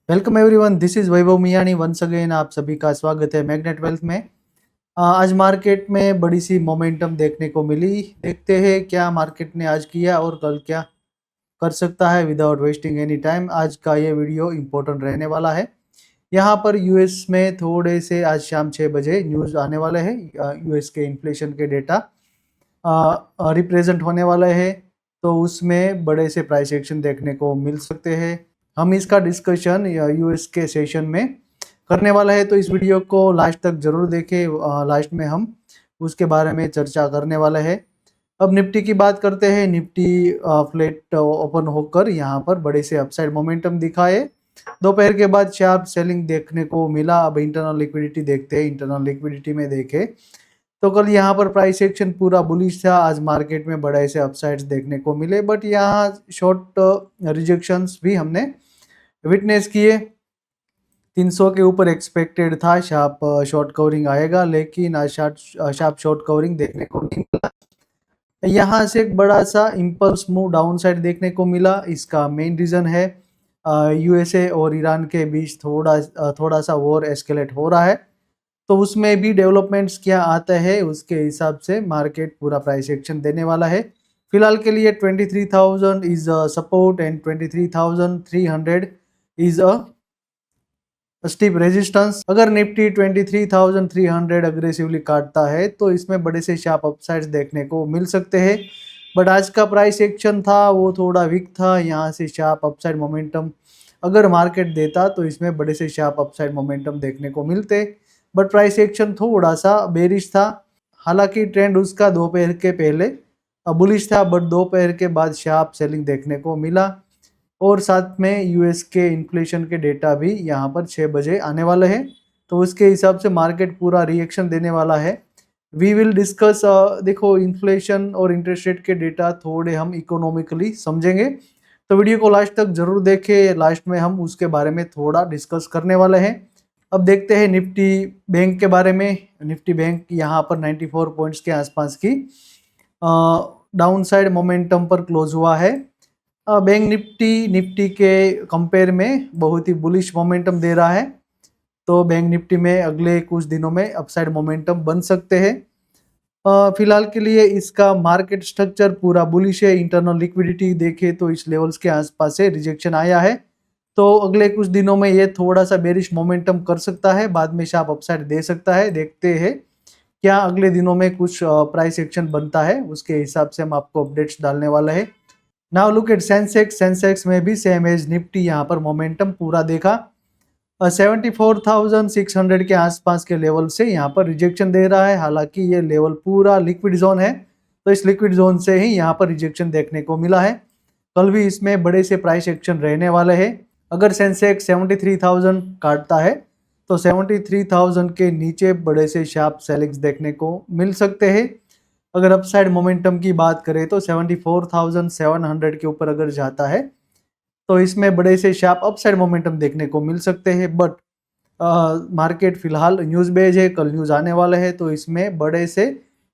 Welcome everyone, this is Vaibhav Miyani once again. आप सभी का स्वागत है मैग्नेट वेल्थ में। आज मार्केट में बड़ी सी मोमेंटम देखने को मिली। देखते हैं क्या मार्केट ने आज किया और कल क्या कर सकता है। विदाउट वेस्टिंग एनी टाइम आज का ये वीडियो इम्पोर्टेंट रहने वाला है। यहाँ पर यूएस में थोड़े से आज शाम 6 बजे न्यूज़ आने वाले हैं। यूएस के इन्फ्लेशन के डेटा रिप्रेजेंट होने वाला है, तो उसमें बड़े से प्राइस एक्शन देखने को मिल सकते हैं। हम इसका डिस्कशन यूएस के सेशन में करने वाला है, तो इस वीडियो को लास्ट तक जरूर देखें। लास्ट में हम उसके बारे में चर्चा करने वाला है। अब निफ्टी की बात करते हैं। निफ्टी फ्लैट ओपन होकर यहाँ पर बड़े से अपसाइड मोमेंटम दिखाए। दोपहर के बाद शार्प सेलिंग देखने को मिला। अब इंटरनल लिक्विडिटी देखते हैं। इंटरनल लिक्विडिटी में देखें तो कल यहाँ पर प्राइस एक्शन पूरा बुलिश था। आज मार्केट में बड़े से अपसाइड्स देखने को मिले, बट यहाँ शॉर्ट रिजेक्शंस भी हमने विटनेस किए। 300 के ऊपर एक्सपेक्टेड था शार्प शॉर्ट कवरिंग आएगा, लेकिन आज शार्प शॉर्ट कवरिंग देखने को नहीं मिला। यहाँ से एक बड़ा सा इम्पल्स मूव डाउन साइड देखने को मिला। इसका मेन रीज़न है यूएसए और ईरान के बीच थोड़ा सा वॉर एस्केलेट हो रहा है, तो उसमें भी डेवलपमेंट्स क्या आता है उसके हिसाब से मार्केट पूरा प्राइस एक्शन देने वाला है। फिलहाल के लिए 23,000 is a support and 23,300 is a steep resistance. अगर निफ्टी 23,300 अग्रेसिवली काटता है तो इसमें बड़े से शार्प अपसाइड्स देखने को मिल सकते हैं, बट आज का प्राइस एक्शन था वो थोड़ा वीक था। यहाँ से शार्प अपसाइड मोमेंटम अगर मार्केट देता तो इसमें बड़े से शार्प अपसाइड मोमेंटम देखने को मिलते, बट प्राइस एक्शन थोड़ा सा बेरिश था। हालांकि ट्रेंड उसका दोपहर के पहले बुलिश था, बट दोपहर के बाद शार्प सेलिंग देखने को मिला। और साथ में यूएस के इन्फ्लेशन के डेटा भी यहाँ पर 6 बजे आने वाले हैं, तो उसके हिसाब से मार्केट पूरा रिएक्शन देने वाला है। We will discuss. देखो, इन्फ्लेशन और इंटरेस्ट रेट के डेटा थोड़े हम इकोनॉमिकली समझेंगे, तो वीडियो को लास्ट तक जरूर देखें। लास्ट में हम उसके बारे में थोड़ा डिस्कस करने वाले हैं। अब देखते हैं निफ्टी बैंक के बारे में। निफ्टी बैंक यहाँ पर 94 पॉइंट्स के आसपास की डाउन साइड मोमेंटम पर क्लोज हुआ है। बैंक निफ्टी के कंपेयर में बहुत ही बुलिश मोमेंटम दे रहा है, तो बैंक निफ्टी में अगले कुछ दिनों में अपसाइड मोमेंटम बन सकते हैं। फिलहाल के लिए इसका मार्केट स्ट्रक्चर पूरा बुलिश है। इंटरनल लिक्विडिटी देखे तो इस लेवल्स के आसपास से रिजेक्शन आया है, तो अगले कुछ दिनों में ये थोड़ा सा बेरिश मोमेंटम कर सकता है, बाद में शार्प अपसाइड दे सकता है। देखते हैं क्या अगले दिनों में कुछ प्राइस एक्शन बनता है, उसके हिसाब से हम आपको अपडेट्स डालने वाला है। नाउ लुक एट सेंसेक्स में भी सेम एज निफ्टी यहाँ पर मोमेंटम पूरा देखा। 74,600 के आसपास के लेवल से यहाँ पर रिजेक्शन दे रहा है। हालांकि ये लेवल पूरा लिक्विड जोन है, तो इस लिक्विड जोन से ही यहाँ पर रिजेक्शन देखने को मिला है। कल भी इसमें बड़े से प्राइस एक्शन रहने वाले हैं। अगर सेंसेक्स 73,000 काटता है तो 73,000 के नीचे बड़े से शार्प सेलिंग्स देखने को मिल सकते हैं। अगर अपसाइड मोमेंटम की बात करें तो 74,700 के ऊपर अगर जाता है तो इसमें बड़े से शार्प अपसाइड मोमेंटम देखने को मिल सकते हैं। बट मार्केट फिलहाल न्यूज़ बेज है, कल न्यूज़ आने वाला है, तो इसमें बड़े से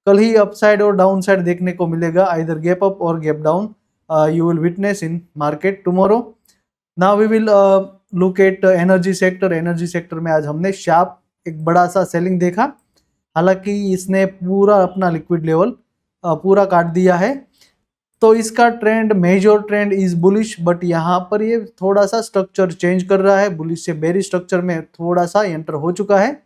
कल ही अपसाइड और डाउन साइड देखने को मिलेगा। आइदर गैप अप और gap down you will witness in market tomorrow. Now we will look at energy sector. Energy sector में आज हमने शार्प एक बड़ा सा सेलिंग देखा। हालांकि इसने पूरा अपना लिक्विड लेवल पूरा काट दिया है, तो इसका trend major trend is bullish, but यहाँ पर ये थोड़ा सा स्ट्रक्चर चेंज कर रहा है। बुलिश से बेरिश स्ट्रक्चर में थोड़ा सा एंटर हो चुका है।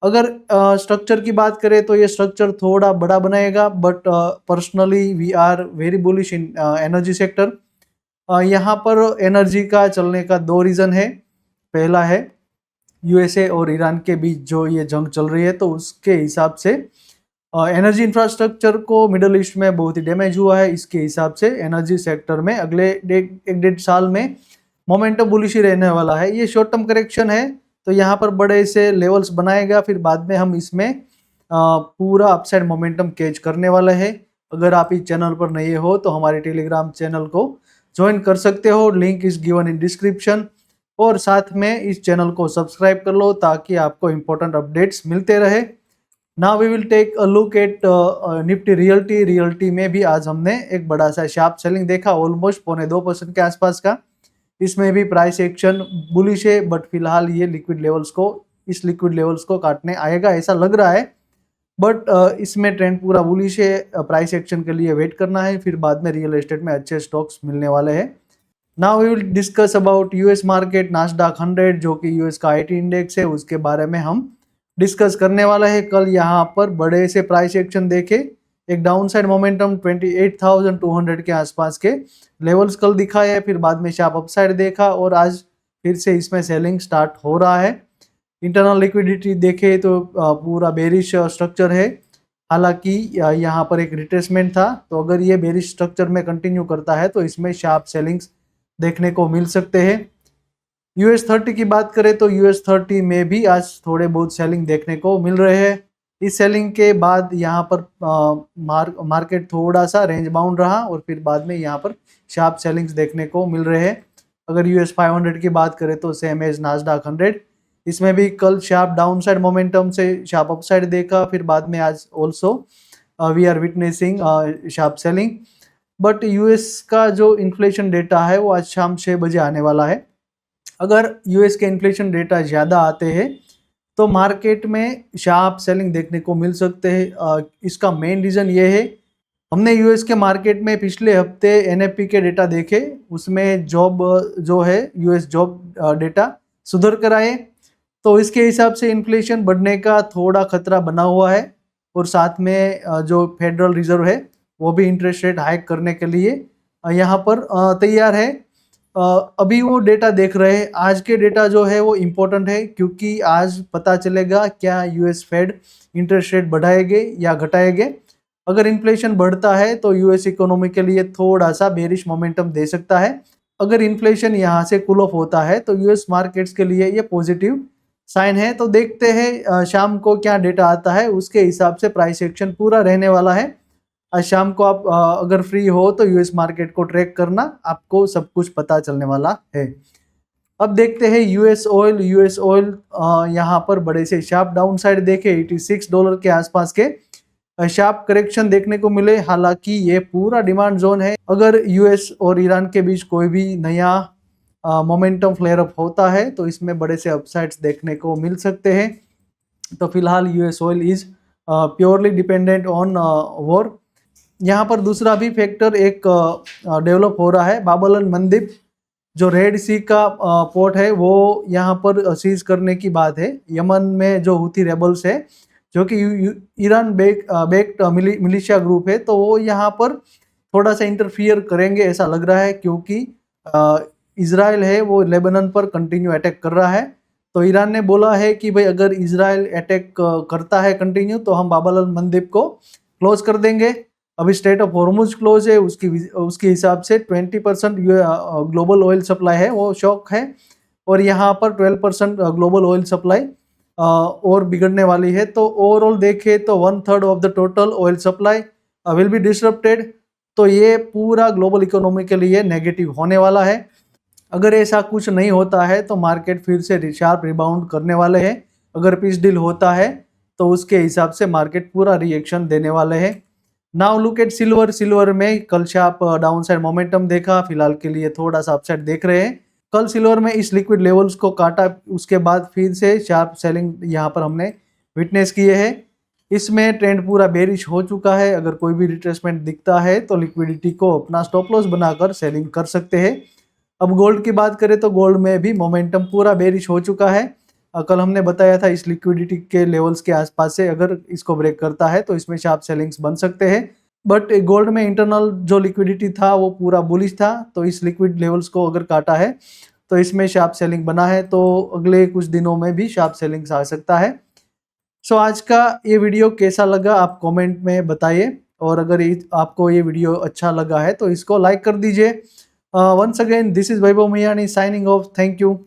अगर स्ट्रक्चर की बात करें तो ये स्ट्रक्चर थोड़ा बड़ा बनाएगा, but personally we are very bullish in energy sector. यहाँ पर एनर्जी का चलने का दो रीज़न है। पहला है यूएसए और ईरान के बीच जो ये जंग चल रही है, तो उसके हिसाब से एनर्जी इंफ्रास्ट्रक्चर को मिडल ईस्ट में बहुत ही डैमेज हुआ है। इसके हिसाब से एनर्जी सेक्टर में अगले एक डेढ़ साल में मोमेंटम बुलिश ही रहने वाला है। ये शॉर्ट टर्म करेक्शन है, तो यहाँ पर बड़े से लेवल्स बनाएगा, फिर बाद में हम इसमें पूरा अपसाइड मोमेंटम कैच करने वाला है। अगर आप इस चैनल पर नए हो तो हमारे टेलीग्राम चैनल को ज्वाइन कर सकते हो, link is given in description. और साथ में इस चैनल को सब्सक्राइब कर लो ताकि आपको इम्पोर्टेंट अपडेट्स मिलते रहे। Now we will take a look at Nifty realty में भी आज हमने एक बड़ा सा शार्प सेलिंग देखा, ऑलमोस्ट 0.25% के आसपास का। इसमें भी प्राइस एक्शन बुलिश है, बट फिलहाल ये इस लिक्विड लेवल्स को काटने आएगा ऐसा लग रहा है। बट इसमें ट्रेंड पूरा बुलिश है, प्राइस एक्शन के लिए वेट करना है, फिर बाद में रियल एस्टेट में अच्छे स्टॉक्स मिलने वाले हैं। Now we will discuss about US market Nasdaq 100 जो कि यूएस का आईटी इंडेक्स है, उसके बारे में हम डिस्कस करने वाला है। कल यहाँ पर बड़े से प्राइस एक्शन देखे, एक डाउन साइड मोमेंटम 28,200 के आसपास के लेवल्स कल दिखाए है, फिर बाद में शार्प अपसाइड देखा और आज फिर से इसमें सेलिंग स्टार्ट हो रहा है। इंटरनल लिक्विडिटी देखे तो पूरा बेरिश स्ट्रक्चर है, हालांकि यहाँ पर एक रिट्रेसमेंट था, तो अगर ये बेरिश स्ट्रक्चर में कंटिन्यू करता है तो इसमें शार्प सेलिंग्स देखने को मिल सकते हैं। यूएस 30 की बात करें तो यूएस 30 में भी आज थोड़े बहुत सेलिंग देखने को मिल रहे हैं। इस सेलिंग के बाद यहाँ पर मार्केट थोड़ा सा रेंज बाउंड रहा और फिर बाद में यहाँ पर शार्प सेलिंग्स देखने को मिल रहे हैं। अगर यूएस 500 की बात करें तो सेम एज नास्डॉक 100, इसमें भी कल शार्प डाउन साइड मोमेंटम से शार्प अपसाइड देखा, फिर बाद में आज also we are witnessing sharp selling. But US का जो इन्फ्लेशन डेटा है वो आज शाम 6 बजे आने वाला है। अगर यूएस के इन्फ्लेशन डेटा ज़्यादा आते हैं तो मार्केट में शार्प सेलिंग देखने को मिल सकते हैं। इसका मेन रीज़न ये है, हमने यूएस के मार्केट में पिछले हफ्ते एनएफपी के डेटा देखे, उसमें जॉब जो है यूएस जॉब डेटा सुधर कर आए, तो इसके हिसाब से इन्फ्लेशन बढ़ने का थोड़ा खतरा बना हुआ है और साथ में जो फेडरल रिजर्व है वो भी इंटरेस्ट रेट हाइक करने के लिए यहाँ पर तैयार है। अभी वो डेटा देख रहे हैं, आज के डेटा जो है वो इम्पोर्टेंट है क्योंकि आज पता चलेगा क्या यूएस फेड इंटरेस्ट रेट बढ़ाएंगे या घटाएंगे। अगर इन्फ्लेशन बढ़ता है तो यूएस इकोनॉमी के लिए थोड़ा सा बेरिश मोमेंटम दे सकता है। अगर इन्फ्लेशन यहाँ से कूल ऑफ होता है तो यूएस मार्केट्स के लिए ये पॉजिटिव साइन है। तो देखते हैं शाम को क्या डेटा आता है, उसके हिसाब से प्राइस एक्शन पूरा रहने वाला है। आज शाम को आप अगर फ्री हो तो यूएस मार्केट को ट्रैक करना, आपको सब कुछ पता चलने वाला है। अब देखते हैं यूएस ऑयल यहाँ पर बड़े से शार्प डाउन साइड देखे, $86 के आसपास के शार्प करेक्शन देखने को मिले। हालांकि ये पूरा डिमांड जोन है, अगर यूएस और ईरान के बीच कोई भी नया मोमेंटम फ्लेयर अप होता है तो इसमें बड़े से अपसाइड्स देखने को मिल सकते हैं। तो फिलहाल US oil is purely dependent on war. यहाँ पर दूसरा भी फैक्टर एक डेवलप हो रहा है, बाब एल मंदब जो रेड सी का पोर्ट है वो यहाँ पर सीज करने की बात है। यमन में जो हुथी रेबल्स है जो कि ईरान बेक्ड मिलिशिया ग्रुप है, तो वो यहाँ पर थोड़ा सा इंटरफियर करेंगे ऐसा लग रहा है, क्योंकि इजराइल है वो लेबनान पर कंटिन्यू अटैक कर रहा है। तो ईरान ने बोला है कि भाई अगर इजराइल अटैक करता है कंटिन्यू तो हम बाब एल मंदब को क्लोज कर देंगे। अभी स्टेट ऑफ हॉर्मुज क्लोज है, उसके हिसाब से 20% ग्लोबल ऑयल सप्लाई है वो शॉक है, और यहाँ पर 12% ग्लोबल ऑयल सप्लाई और बिगड़ने वाली है। तो ओवरऑल देखे तो 1/3 of the total oil supply will be disrupted. तो ये पूरा ग्लोबल इकोनॉमी के लिए नेगेटिव होने वाला है। अगर ऐसा कुछ नहीं होता है तो मार्केट फिर से शार्प रिबाउंड करने वाले हैं। अगर पीस डील होता है तो उसके हिसाब से मार्केट पूरा रिएक्शन देने वाले हैं। नाउ लुक एट सिल्वर में कल शार्प डाउन साइड मोमेंटम देखा, फिलहाल के लिए थोड़ा सा अपसाइड देख रहे हैं। कल सिल्वर में इस लिक्विड लेवल्स को काटा, उसके बाद फिर से शार्प सेलिंग यहाँ पर हमने विटनेस किए हैं। इसमें ट्रेंड पूरा बेरिश हो चुका है, अगर कोई भी रिट्रेसमेंट दिखता है तो लिक्विडिटी को अपना स्टॉप लॉस बनाकर सेलिंग कर सकते हैं। अब गोल्ड की बात करें तो गोल्ड में भी मोमेंटम पूरा बेरिश हो चुका है। कल हमने बताया था इस लिक्विडिटी के लेवल्स के आसपास से अगर इसको ब्रेक करता है तो इसमें शार्प सेलिंग्स बन सकते हैं। बट गोल्ड में इंटरनल जो लिक्विडिटी था वो पूरा बुलिश था, तो इस लिक्विड लेवल्स को अगर काटा है तो इसमें शार्प सेलिंग बना है, तो अगले कुछ दिनों में भी शार्प सेलिंग्स आ सकता है। सो आज का ये वीडियो कैसा लगा आप कमेंट में बताइए, और अगर आपको ये वीडियो अच्छा लगा है तो इसको लाइक कर दीजिए। Once again this is Vaibhav Miyani signing off, thank you.